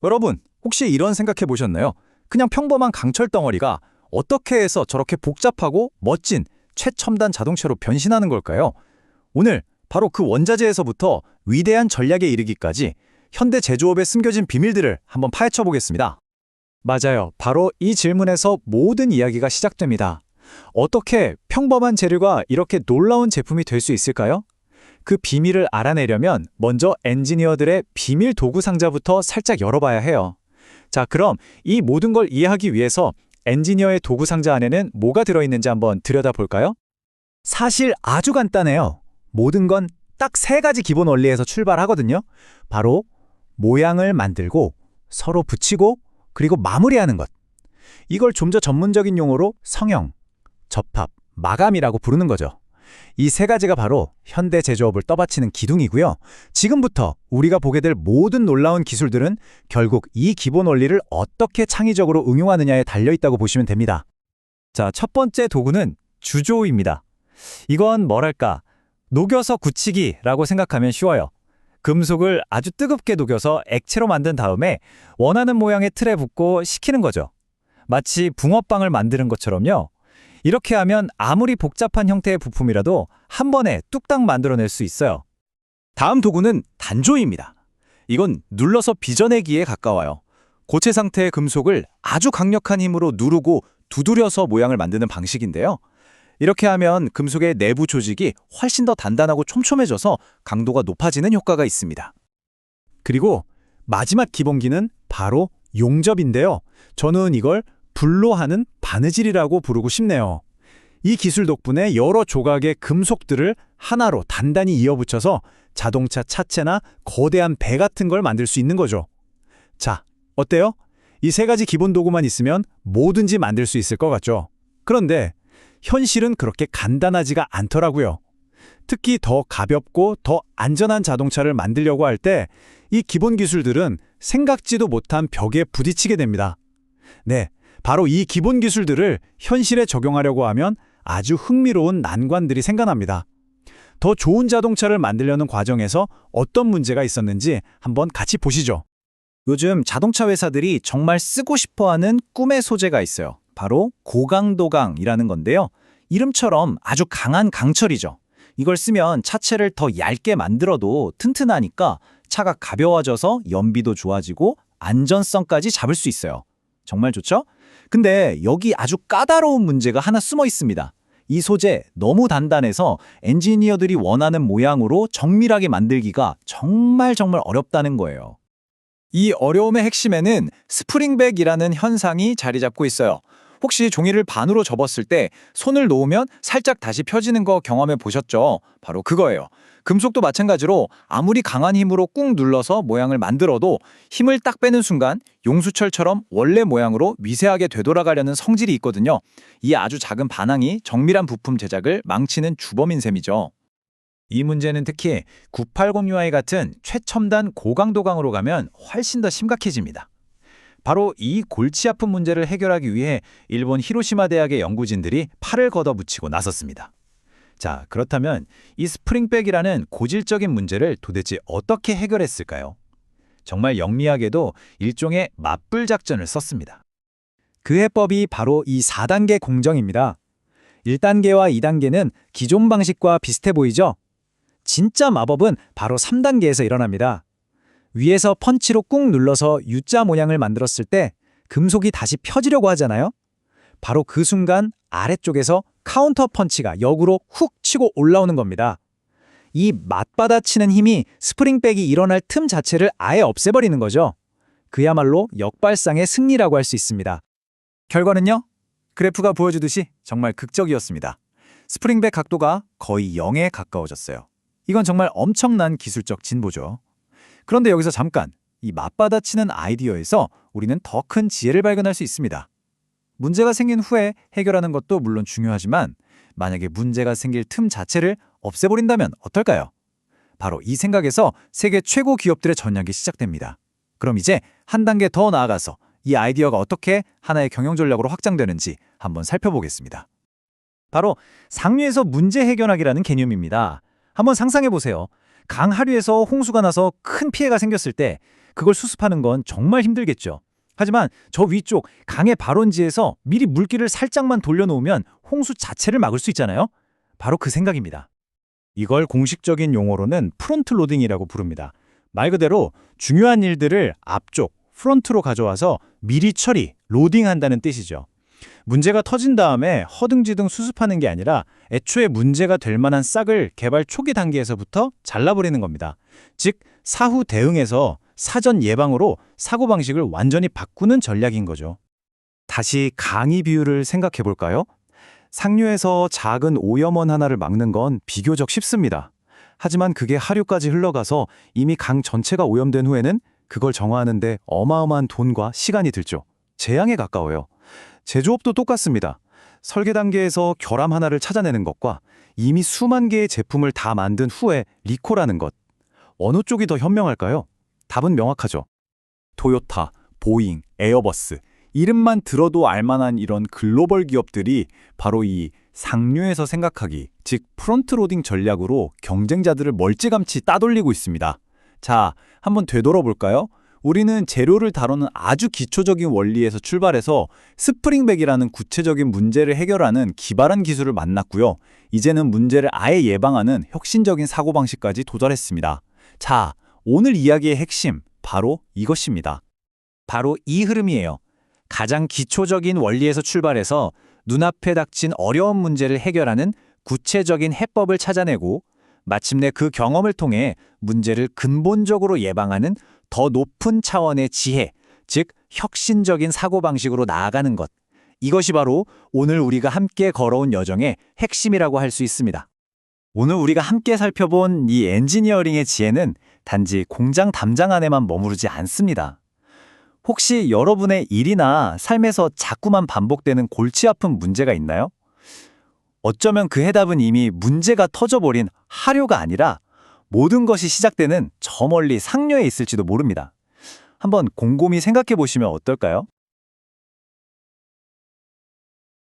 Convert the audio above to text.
여러분, 혹시 이런 생각해 보셨나요? 그냥 평범한 강철 덩어리가 어떻게 해서 저렇게 복잡하고 멋진 최첨단 자동차로 변신하는 걸까요? 오늘 바로 그 원자재에서부터 위대한 전략에 이르기까지 현대 제조업에 숨겨진 비밀들을 한번 파헤쳐 보겠습니다. 맞아요. 바로 이 질문에서 모든 이야기가 시작됩니다. 어떻게 평범한 재료가 이렇게 놀라운 제품이 될 수 있을까요? 그 비밀을 알아내려면 먼저 엔지니어들의 비밀 도구 상자부터 살짝 열어봐야 해요. 자, 그럼 이 모든 걸 이해하기 위해서 엔지니어의 도구 상자 안에는 뭐가 들어있는지 한번 들여다볼까요? 사실 아주 간단해요. 모든 건 딱 세 가지 기본 원리에서 출발하거든요. 바로 모양을 만들고 서로 붙이고 그리고 마무리하는 것. 이걸 좀 더 전문적인 용어로 성형, 접합, 마감이라고 부르는 거죠. 이 세 가지가 바로 현대 제조업을 떠받치는 기둥이고요. 지금부터 우리가 보게 될 모든 놀라운 기술들은 결국 이 기본 원리를 어떻게 창의적으로 응용하느냐에 달려있다고 보시면 됩니다. 자, 첫 번째 도구는 주조입니다. 이건 뭐랄까, 녹여서 굳히기라고 생각하면 쉬워요. 금속을 아주 뜨겁게 녹여서 액체로 만든 다음에 원하는 모양의 틀에 붓고 식히는 거죠. 마치 붕어빵을 만드는 것처럼요. 이렇게 하면 아무리 복잡한 형태의 부품이라도 한 번에 뚝딱 만들어낼 수 있어요. 다음 도구는 단조입니다. 이건 눌러서 빚어내기에 가까워요. 고체 상태의 금속을 아주 강력한 힘으로 누르고 두드려서 모양을 만드는 방식인데요. 이렇게 하면 금속의 내부 조직이 훨씬 더 단단하고 촘촘해져서 강도가 높아지는 효과가 있습니다. 그리고 마지막 기본기는 바로 용접인데요. 저는 이걸 불로 하는 바느질이라고 부르고 싶네요. 이 기술 덕분에 여러 조각의 금속들을 하나로 단단히 이어붙여서 자동차 차체나 거대한 배 같은 걸 만들 수 있는 거죠. 자, 어때요? 이 세 가지 기본 도구만 있으면 뭐든지 만들 수 있을 것 같죠? 그런데 현실은 그렇게 간단하지가 않더라고요. 특히 더 가볍고 더 안전한 자동차를 만들려고 할 때 이 기본 기술들은 생각지도 못한 벽에 부딪히게 됩니다. 네, 바로 이 기본 기술들을 현실에 적용하려고 하면 아주 흥미로운 난관들이 생겨납니다. 더 좋은 자동차를 만들려는 과정에서 어떤 문제가 있었는지 한번 같이 보시죠. 요즘 자동차 회사들이 정말 쓰고 싶어하는 꿈의 소재가 있어요. 바로 고강도강이라는 건데요. 이름처럼 아주 강한 강철이죠. 이걸 쓰면 차체를 더 얇게 만들어도 튼튼하니까 차가 가벼워져서 연비도 좋아지고 안전성까지 잡을 수 있어요. 정말 좋죠? 근데 여기 아주 까다로운 문제가 하나 숨어 있습니다. 이 소재 너무 단단해서 엔지니어들이 원하는 모양으로 정밀하게 만들기가 정말 어렵다는 거예요. 이 어려움의 핵심에는 스프링백이라는 현상이 자리 잡고 있어요. 혹시 종이를 반으로 접었을 때 손을 놓으면 살짝 다시 펴지는 거 경험해 보셨죠? 바로 그거예요. 금속도 마찬가지로 아무리 강한 힘으로 꾹 눌러서 모양을 만들어도 힘을 딱 빼는 순간 용수철처럼 원래 모양으로 미세하게 되돌아가려는 성질이 있거든요. 이 아주 작은 반항이 정밀한 부품 제작을 망치는 주범인 셈이죠. 이 문제는 특히 980UI 같은 최첨단 고강도강으로 가면 훨씬 더 심각해집니다. 바로 이 골치 아픈 문제를 해결하기 위해 일본 히로시마 대학의 연구진들이 팔을 걷어붙이고 나섰습니다. 자, 그렇다면 이 스프링백이라는 고질적인 문제를 도대체 어떻게 해결했을까요? 정말 영리하게도 일종의 맞불 작전을 썼습니다. 그 해법이 바로 이 4단계 공정입니다. 1단계와 2단계는 기존 방식과 비슷해 보이죠? 진짜 마법은 바로 3단계에서 일어납니다. 위에서 펀치로 꾹 눌러서 U자 모양을 만들었을 때 금속이 다시 펴지려고 하잖아요. 바로 그 순간 아래쪽에서 카운터 펀치가 역으로 훅 치고 올라오는 겁니다. 이 맞받아치는 힘이 스프링백이 일어날 틈 자체를 아예 없애버리는 거죠. 그야말로 역발상의 승리라고 할 수 있습니다. 결과는요? 그래프가 보여주듯이 정말 극적이었습니다. 스프링백 각도가 거의 0에 가까워졌어요. 이건 정말 엄청난 기술적 진보죠. 그런데 여기서 잠깐, 이 맞받아치는 아이디어에서 우리는 더 큰 지혜를 발견할 수 있습니다. 문제가 생긴 후에 해결하는 것도 물론 중요하지만 만약에 문제가 생길 틈 자체를 없애버린다면 어떨까요? 바로 이 생각에서 세계 최고 기업들의 전략이 시작됩니다. 그럼 이제 한 단계 더 나아가서 이 아이디어가 어떻게 하나의 경영 전략으로 확장되는지 한번 살펴보겠습니다. 바로 상류에서 문제 해결하기라는 개념입니다. 한번 상상해 보세요. 강 하류에서 홍수가 나서 큰 피해가 생겼을 때 그걸 수습하는 건 정말 힘들겠죠. 하지만 저 위쪽 강의 발원지에서 미리 물길을 살짝만 돌려놓으면 홍수 자체를 막을 수 있잖아요. 바로 그 생각입니다. 이걸 공식적인 용어로는 프론트 로딩이라고 부릅니다. 말 그대로 중요한 일들을 앞쪽, 프론트로 가져와서 미리 처리, 로딩한다는 뜻이죠. 문제가 터진 다음에 허둥지둥 수습하는 게 아니라 애초에 문제가 될 만한 싹을 개발 초기 단계에서부터 잘라버리는 겁니다. 즉, 사후 대응에서 사전 예방으로 사고방식을 완전히 바꾸는 전략인 거죠. 다시 강의 비유를 생각해 볼까요? 상류에서 작은 오염원 하나를 막는 건 비교적 쉽습니다. 하지만 그게 하류까지 흘러가서 이미 강 전체가 오염된 후에는 그걸 정화하는데 어마어마한 돈과 시간이 들죠. 재앙에 가까워요. 제조업도 똑같습니다. 설계 단계에서 결함 하나를 찾아내는 것과 이미 수만 개의 제품을 다 만든 후에 리콜하는 것. 어느 쪽이 더 현명할까요? 답은 명확하죠. 토요타, 보잉, 에어버스, 이름만 들어도 알만한 이런 글로벌 기업들이 바로 이 상류에서 생각하기, 즉 프론트로딩 전략으로 경쟁자들을 멀찌감치 따돌리고 있습니다. 자, 한번 되돌아볼까요? 우리는 재료를 다루는 아주 기초적인 원리에서 출발해서 스프링백이라는 구체적인 문제를 해결하는 기발한 기술을 만났고요. 이제는 문제를 아예 예방하는 혁신적인 사고방식까지 도달했습니다. 자, 오늘 이야기의 핵심, 바로 이것입니다. 바로 이 흐름이에요. 가장 기초적인 원리에서 출발해서 눈앞에 닥친 어려운 문제를 해결하는 구체적인 해법을 찾아내고 마침내 그 경험을 통해 문제를 근본적으로 예방하는 더 높은 차원의 지혜, 즉 혁신적인 사고방식으로 나아가는 것. 이것이 바로 오늘 우리가 함께 걸어온 여정의 핵심이라고 할 수 있습니다. 오늘 우리가 함께 살펴본 이 엔지니어링의 지혜는 단지 공장 담장 안에만 머무르지 않습니다. 혹시 여러분의 일이나 삶에서 자꾸만 반복되는 골치 아픈 문제가 있나요? 어쩌면 그 해답은 이미 문제가 터져버린 하류가 아니라 모든 것이 시작되는 저 멀리 상류에 있을지도 모릅니다. 한번 곰곰이 생각해 보시면 어떨까요?